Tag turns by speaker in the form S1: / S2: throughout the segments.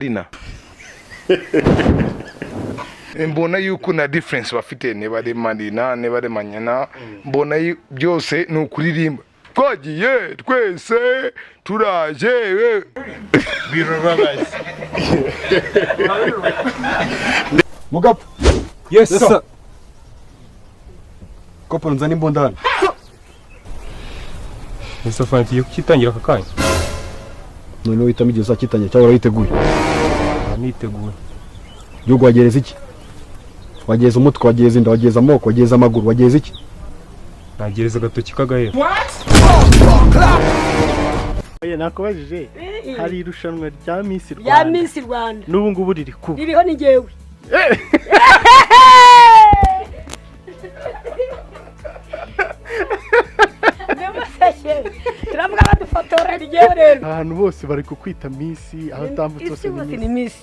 S1: Dina. Mbona yuko na difference bafite neba de Madina neba de Manyana mbona byose nukuririmba twagiye twese turaje
S2: birababaza
S3: Mugabo.
S2: Yes sir.
S3: Kopo nzani mbondana.
S2: Ese fanti yo kitangira kakanya.
S3: None witamije za kitanya cyangwa urayiteguye?
S2: Niteguye.
S3: Yo gwagereza iki? Wageza umutwe, wageza inda, wageza amoko, wageza amaguru, wageza iki?
S2: Nagereza gatoki kagahera.
S4: Oya nakubajije hari irushanwa rya Miss Rwanda.
S5: Ya Miss Rwanda.
S4: N'ubu ngubu riri kuba.
S5: Ririho ni jewe. Turavuga badufotora rigewe rero.
S4: Ahantu bose bari kukwita Miss, aho tambutse
S5: ni Miss.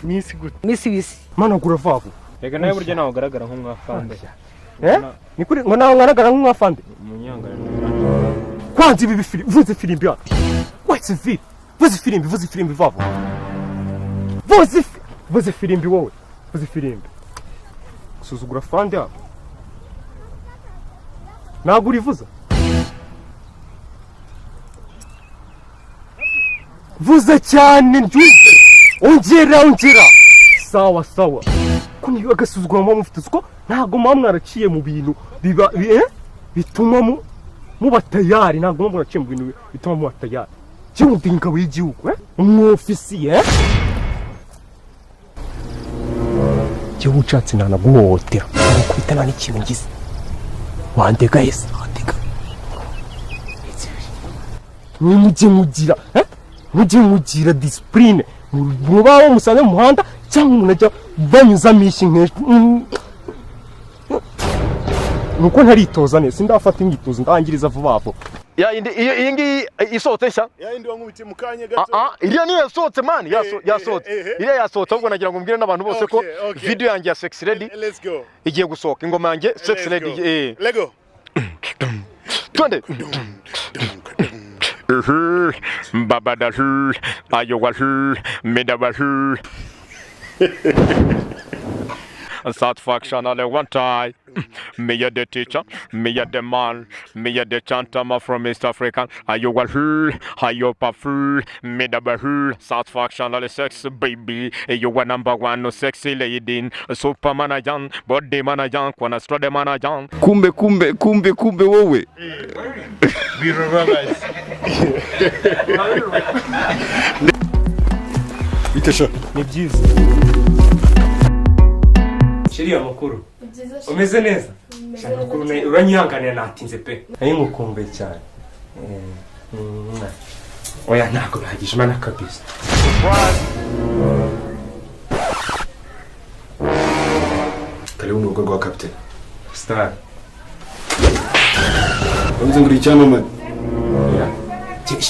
S4: Miss gute?
S5: Miss wisi.
S2: Mana guravavu. Rega nawe buryo nawe ugaragara nk'umwafande. Ni kuri ngo nawe ugaragara nk'umwafande. Umunyangara. Kwanza ibi bifiri vuze filimbi ya. What's the vuze filimbi vavo. Vuze filimbi wowe. Vuze filimbi. Suzugura fande ya. Nagura ivuza. Vuze cyane njumve. Ongera. Sawa. Kuni agasuzugura mu mufite uko ntago mwaraciye mu bintu biba bituma muba tayari ntago mwaraciye mu bintu bituma muba tayari. Cyo mudinga w'igihugu umwofisiye cyo ucatse nana guhotera kwita nani kintu ngize. Wandega yese wandega. Mujye mugira discipline. Mubaho musane mu muhanda cyangwa umuntu ajya banyuza mishi nk'ejo. Nuko ntaritoza neza sindafata ingitozo ndangiriza vuba vuba.
S1: Ya iyi ngi isohotse sha?
S6: Ya indi wankubitiye mu kanya gato.
S1: Iriya niyo yasohotse man, yasohotse. Iriya yasohotse ahubwo nagira ngo mbwire n'abantu bose ko video yanjye ya Sex Ready igiye gusohoka ingoma yanjye Sex Ready.
S6: Lego.
S1: Twende. Babadahu, ayowahu, medawahu. Satisfaction all one time. Me a the teacher, me a the man, me a the chanter from East Africa. Ayowahu, ayopafu, medawahu. Satisfaction all the sex baby. You were number one, no sexy lady. Superman a young, body man a young, wanna straw the man a young.
S3: Kumbe wowe.
S6: Birababaza.
S3: Bitesha.
S2: Ni byiza. Shiriya makuru. Umeze neza? Makuru uranyihanganira natinze pe. Ari mukumbe cyane. Oya nako bihagije mana kabisa.
S3: Karibu mu rugo rwa captain.
S2: Star.
S3: Unze nguri cyane man.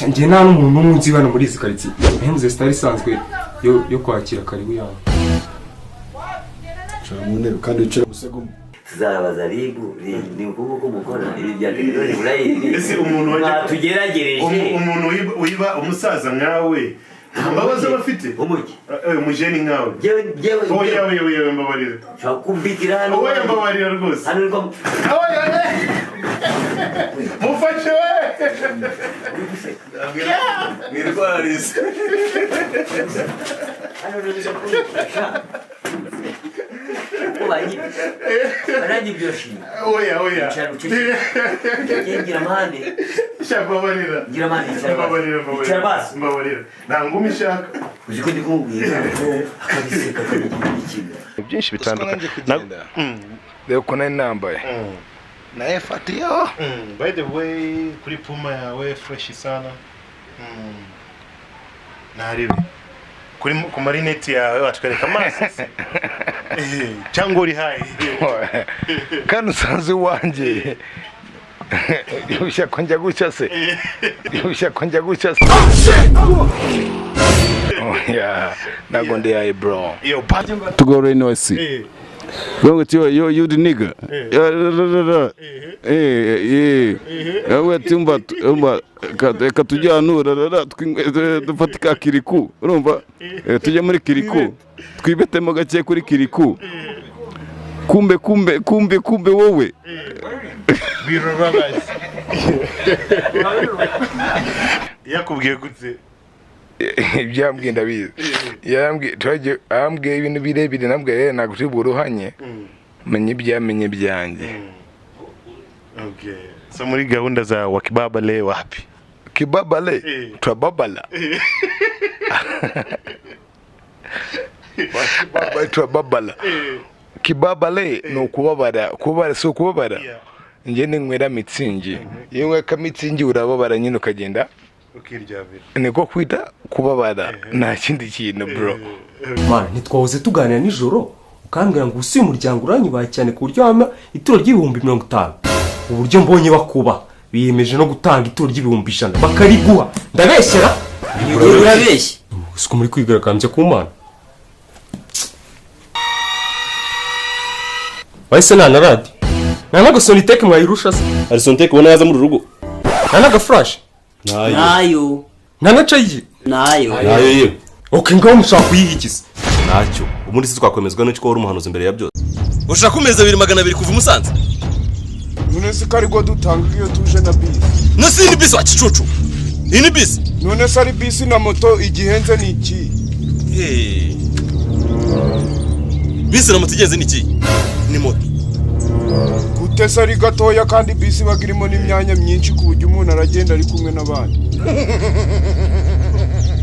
S2: Nje nta n'umuntu umunsi bano muri izi karitsiye. Henze Star isanzwe yo kwakira karibu yawe.
S3: Munero kandi ucira musego.
S7: Tuzabaza ribu ni ukuvuga umukora ibi bya tekinoni burayi.
S6: Ese umuntu wajya
S7: tugeragereje.
S6: Umuntu wiba umusaza nkawe. Mbabaza bafite.
S7: Umuki.
S6: Umujeni nkawe.
S7: Jewe.
S6: Oya mbabarira.
S7: Shakubitira hano.
S6: Oya mbabarira rwose.
S7: Hano niko.
S6: Oya. Mufashe we. Mirwarize.
S7: Hano niko. Barani byoshi.
S6: Oya.
S7: Ngira mane.
S6: Shababarira.
S7: Ngira mane.
S6: Mbabarira.
S7: Chabas.
S6: Mbabarira. Nta ngumi shaka.
S7: Uziko ndikubwira. Akabiseka k'ikintu.
S1: Byinshi bitandukanye. Leo kuna nambaye. Na efatiyo.
S6: By the way, kuri puma yawe fresh sana. Naribi. Kuri ku marineti yawe watwereka amaso. Cyangwa uri hayi.
S1: Kandi usanze wanje. Yusha konja gucha se. Oh yeah. Nagonde yae bro.
S6: Yo
S3: Tugore no si.
S8: Gongo tiyo you the nigga. Yawe timba katujyana dufatika kiriku. Urumva? Tujye muri kiriku. Twibetemo gake kuri kiriku. Kumbe wowe.
S6: Birobabazi. Yakubwiye gutse.
S9: Ibyambwiye ndabizi. Ambwiye ibintu birebire nabwiye nagushibura uruhanye. Menye byanjye.
S6: Okay. So muri gahunda za wakibabale wapi?
S9: Kibabale? Twababala. Twababala. Kibabale no kubabara so kubabara. Nje ninywera mitsingi. Yewe ka mitsingi urababara nyine ukagenda
S6: ukiryabira.
S9: Niko kwita kubabara nta kindi kintu bro.
S2: Man, ntitwahoze tuganira nijoro ukambwira ngo usi umuryango uranyibaye cyane ku buryo hama ituro ry'ibihumbi 50. Uburyo mbonye bakuba biyemeje no gutanga ituro ry'ibihumbi 100 bakariguha. Ndabeshyera?
S7: Urabeshye.
S2: Siko muri kwigarakambye ku Mana. Wahise nana radi. Nana soniteke mwayirusha se. Ari soniteke ubona yaza mu rugo. Nana ga flash.
S7: Nayo.
S2: Nana chayi.
S7: Nayo.
S2: Nayo. Okay, ngaho mushaka kuyihikiza. Nacyo. Ubundi si twakwemezwa n'icyo wari umuhanuzi imbere ya byose. Ushaka kumeza 200 kuva Musanze.
S10: None se kari go dutanga iyo tuje na bisi.
S2: Nasi ni bisi wa kicucu. Ini bisi.
S10: None se ari bisi na moto igihenze ni iki?
S2: Bisi na moto igenze ni iki? Ni moto.
S10: Gute se ari gatoya kandi bisi bagirimo n'imyanya myinshi ku buryo umuntu aragenda ari kumwe n'abandi.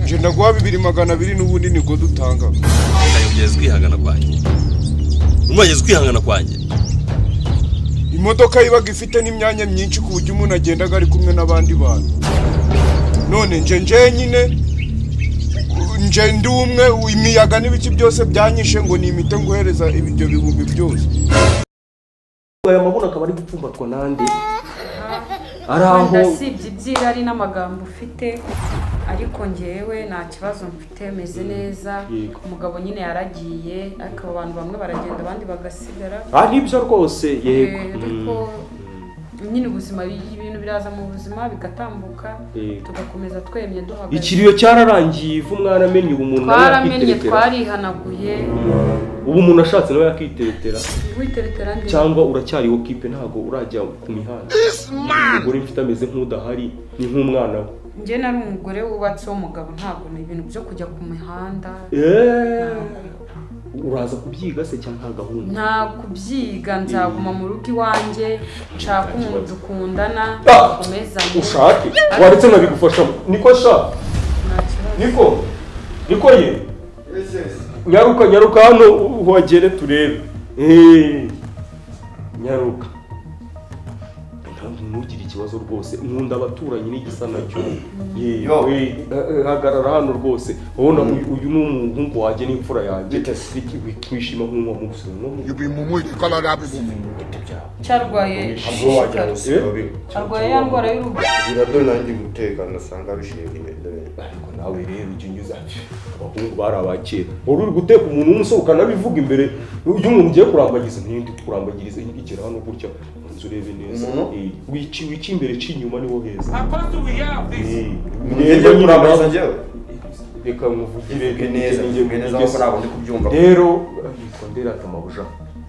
S10: Je ndagwa 2200 n'ubundi ni go dutanga.
S2: Kayogeze kwihangana kwanjye. Umwageze kwihangana kwanjye.
S10: Imodoka ibaga ifite n'imyanya myinshi ku buryo umuntu agenda ari kumwe n'abandi bantu. None nje nyine nje ndi umwe imiyaga n'ibiki byose byanyishe ngo nimite nguhereza ibyo bihumbi byose.
S2: Aya mabuna akaba ari gupfumbatwa nande. Araho
S11: ndasibye byirari n'amagambo ufite ariko ngewe nta kibazo mfite meze neza. Umugabo nyine yaragiye ariko abantu bamwe baragenda abandi bagasigara.
S2: Nibyo rwose yego.
S11: Ariko nyine ubuzima ibintu biraza mu buzima bigatambuka tugakomeza twemye duhagaze.
S2: Ikiriyo cyararangiye ivu mwana amenye umuntu
S11: twaramenye twarihanaguye.
S2: Ubu umuntu ashatse nawe yakiteretera.
S11: Witeretera nde?
S2: Cyangwa uracyari kipe ntago urajya ku mihanda. Umugore mfite ameze nk'udahari ni nk'umwana we.
S11: Nje nari umugore wubatse umugabo ntago ni ibintu byo kujya ku mihanda.
S2: Uraza kubyiga se cyangwa nta gahunda?
S11: Nta kubyiga nzaguma mu rugo iwanjye nshaka umuntu dukundana komezanye.
S2: Ushake waretse nkabigufasha niko sha. Niko ye. Nyaruka hano uhagere turebe. Nyaruka. Ntugire ikibazo rwose nkunda abaturanyi n'igisa nacyo. Hagarara hano rwose. Ubona uyu n'umuhungu waje n'imfura yanjye. Twishima nk'umwe mu busoro.
S10: Ibimumuye kala rabi bumu.
S11: Cyarwaye. Arwaye yangora y'urugo.
S10: Birado nanjye guteka nasanga bishimye.
S2: Ariko nawe rero uginyuza abahungu barabakera. Uri guteka umuntu w'umusohoka nabivuga imbere y'umuntu ugiye kurambagiza ntindi kurambagiriza igera hano gutya. Urebe neza. Wici imbere cy'inyuma niwo heza. Ngiye kurambagiza njyewe. Reka muvugire neza ko ntabwo ndi kubyumva. Rero ikondera tamabuja.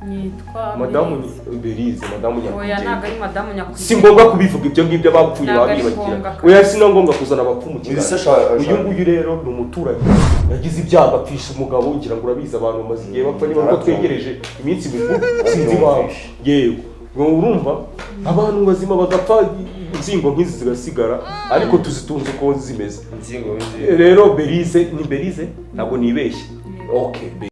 S11: Nitwa
S2: Madamu Berize, Madamu Nyakugira.
S11: Oya ntago ari Madamu Nyakugira.
S2: Si ngombwa kubivuga ibyo ngibyo abapfuye babibakira. Oya si ngombwa kuzana abapfu mu kiganiro. Uyu nguyu rero ni umuturanyi. Yagize ibyago apfisha umugabo ngira ngo urabiza abantu bamaze igihe bapfa niba ko twegereje iminsi mikuru sinzi impamvu. Yego. Urumva abantu bazima bagapfa inzingo nk'izi zigasigara ariko tuzitunze uko zimeze. Rero Berize ni Berize ntabwo nibeshye. Okay.